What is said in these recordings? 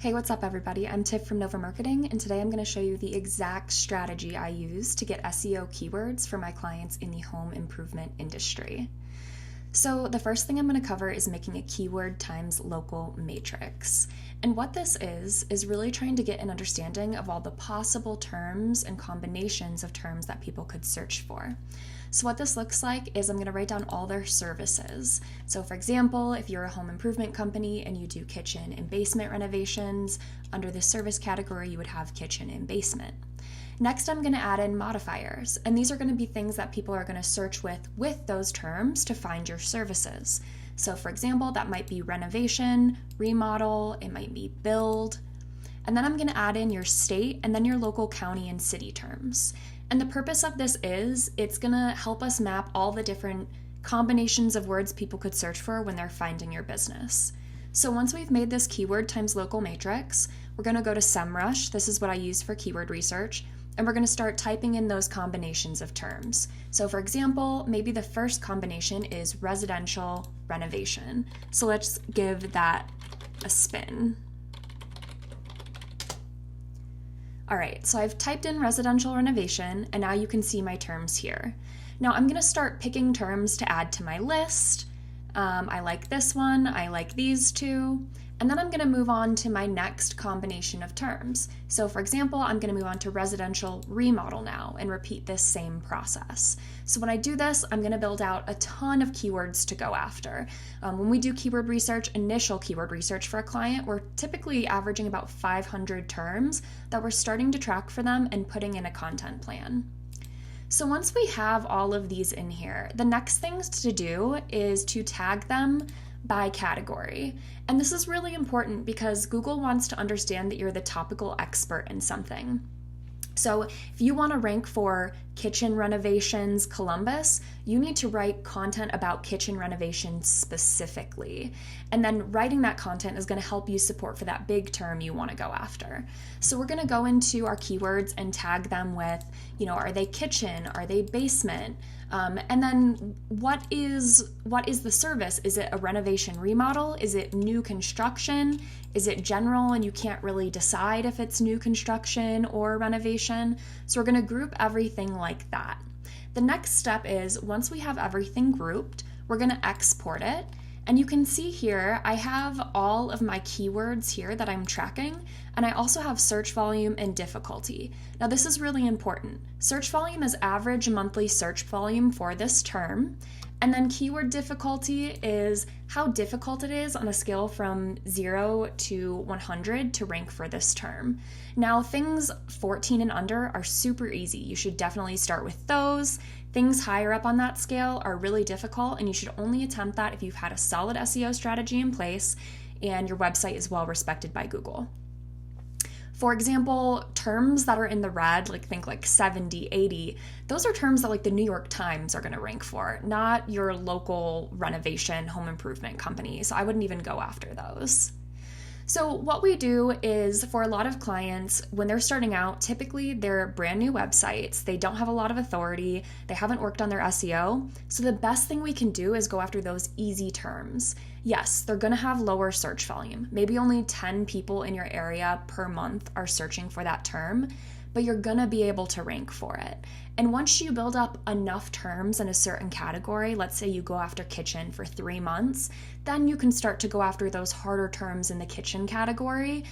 Hey, what's up everybody? I'm Tiff from Nova Marketing, and today I'm going to show you the exact strategy I use to get SEO keywords for my clients in the home improvement industry. So the first thing I'm going to cover is making a keyword times local matrix. And what this is really trying to get an understanding of all the possible terms and combinations of terms that people could search for. So what this looks like is I'm going to write down all their services. So for example, if you're a home improvement company and you do kitchen and basement renovations, under the service category you would have kitchen and basement. Next, I'm going to add in modifiers, and these are going to be things that people are going to search with those terms to find your services. So for example, that might be renovation, remodel, it might be build, and then I'm going to add in your state and then your local county and city terms. And the purpose of this is it's going to help us map all the different combinations of words people could search for when they're finding your business. So once we've made this keyword times local matrix, we're going to go to SEMrush. This is what I use for keyword research. And we're going to start typing in those combinations of terms. So for example, maybe the first combination is residential renovation. So let's give that a spin. All right, so I've typed in residential renovation, and now you can see my terms here. Now I'm going to start picking terms to add to my list. I like this one, I like these two, and then I'm going to move on to my next combination of terms. So for example, I'm going to move on to residential remodel now and repeat this same process. So when I do this, I'm going to build out a ton of keywords to go after. When we do keyword research, initial keyword research for a client, we're typically averaging about 500 terms that we're starting to track for them and putting in a content plan. So once we have all of these in here, the next things to do is to tag them by category. And this is really important because Google wants to understand that you're the topical expert in something. So if you want to rank for kitchen renovations Columbus, you need to write content about kitchen renovations specifically. And then writing that content is going to help you support for that big term you want to go after. So we're going to go into our keywords and tag them with, are they kitchen? Are they basement? And then what is the service? Is it a renovation remodel? Is it new construction? Is it general and you can't really decide if it's new construction or renovation? So we're going to group everything like that. The next step is once we have everything grouped, we're going to export it. And you can see here, I have all of my keywords here that I'm tracking, and I also have search volume and difficulty. Now this is really important. Search volume is average monthly search volume for this term, and then keyword difficulty is how difficult it is on a scale from 0 to 100 to rank for this term. Now things 14 and under are super easy. You should definitely start with those. Things higher up on that scale are really difficult, and you should only attempt that if you've had a solid SEO strategy in place and your website is well respected by Google. For example, terms that are in the red, think 70, 80, those are terms that the New York Times are going to rank for, not your local renovation home improvement company. So I wouldn't even go after those. So what we do is for a lot of clients, when they're starting out, typically they're brand new websites, they don't have a lot of authority, they haven't worked on their SEO. So the best thing we can do is go after those easy terms. Yes, they're going to have lower search volume. Maybe only 10 people in your area per month are searching for that term, but you're going to be able to rank for it. And once you build up enough terms in a certain category, let's say you go after kitchen for 3 months, then you can start to go after those harder terms in the kitchen category,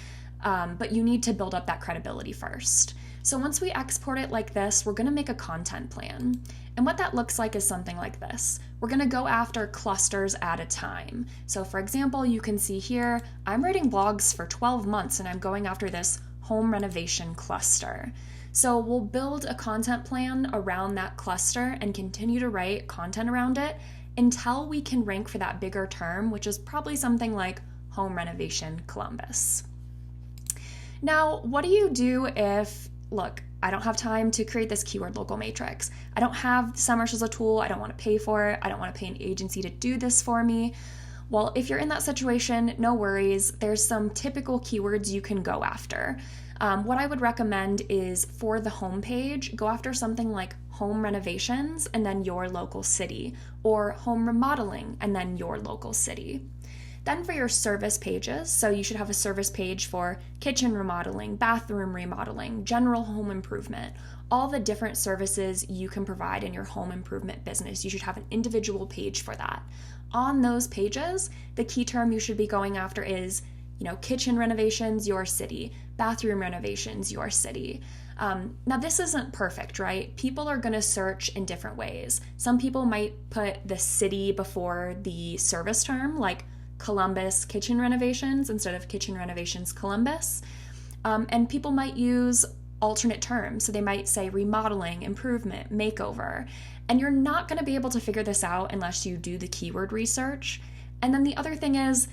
but you need to build up that credibility first. So once we export it like this, we're going to make a content plan. And what that looks like is something like this. We're going to go after clusters at a time. So for example, you can see here, I'm writing blogs for 12 months and I'm going after this home renovation cluster. So we'll build a content plan around that cluster and continue to write content around it until we can rank for that bigger term, which is probably something like home renovation Columbus. Now, what do you do if, look, I don't have time to create this keyword local matrix. I don't have SEMrush as a tool. I don't want to pay for it. I don't want to pay an agency to do this for me. Well, if you're in that situation, no worries. There's some typical keywords you can go after. What I would recommend is for the homepage, go after something like home renovations and then your local city, or home remodeling and then your local city. Then for your service pages, so you should have a service page for kitchen remodeling, bathroom remodeling, general home improvement, all the different services you can provide in your home improvement business. You should have an individual page for that. On those pages, the key term you should be going after is, kitchen renovations, your city, bathroom renovations, your city. Now, this isn't perfect, right? People are going to search in different ways. Some people might put the city before the service term, like Columbus kitchen renovations instead of kitchen renovations Columbus. And people might use alternate terms. So they might say remodeling, improvement, makeover. And you're not going to be able to figure this out unless you do the keyword research. And then the other thing is,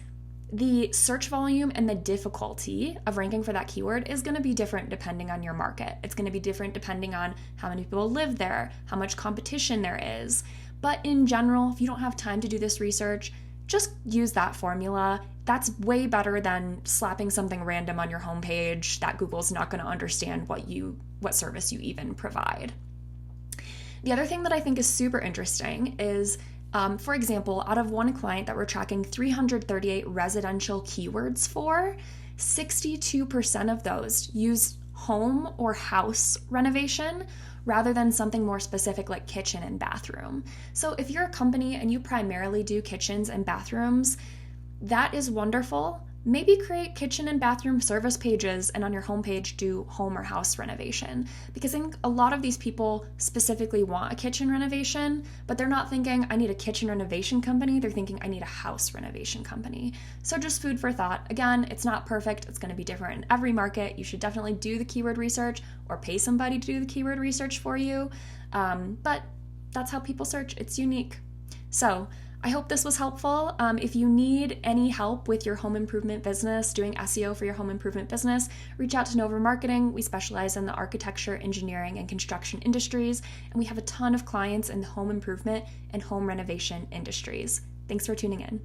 the search volume and the difficulty of ranking for that keyword is going to be different depending on your market. It's going to be different depending on how many people live there, how much competition there is. But in general, if you don't have time to do this research, just use that formula. That's way better than slapping something random on your homepage that Google's not going to understand what service you even provide. The other thing that I think is super interesting is, for example, out of one client that we're tracking 338 residential keywords for, 62% of those used home or house renovation rather than something more specific like kitchen and bathroom. So if you're a company and you primarily do kitchens and bathrooms, that is wonderful. Maybe create kitchen and bathroom service pages and on your homepage do home or house renovation. Because I think a lot of these people specifically want a kitchen renovation, but they're not thinking, I need a kitchen renovation company. They're thinking, I need a house renovation company. So just food for thought. Again, it's not perfect. It's going to be different in every market. You should definitely do the keyword research or pay somebody to do the keyword research for you. But that's how people search. It's unique. So I hope this was helpful. If you need any help with your home improvement business, doing SEO for your home improvement business, reach out to Nova Marketing. We specialize in the architecture, engineering, and construction industries, and we have a ton of clients in the home improvement and home renovation industries. Thanks for tuning in.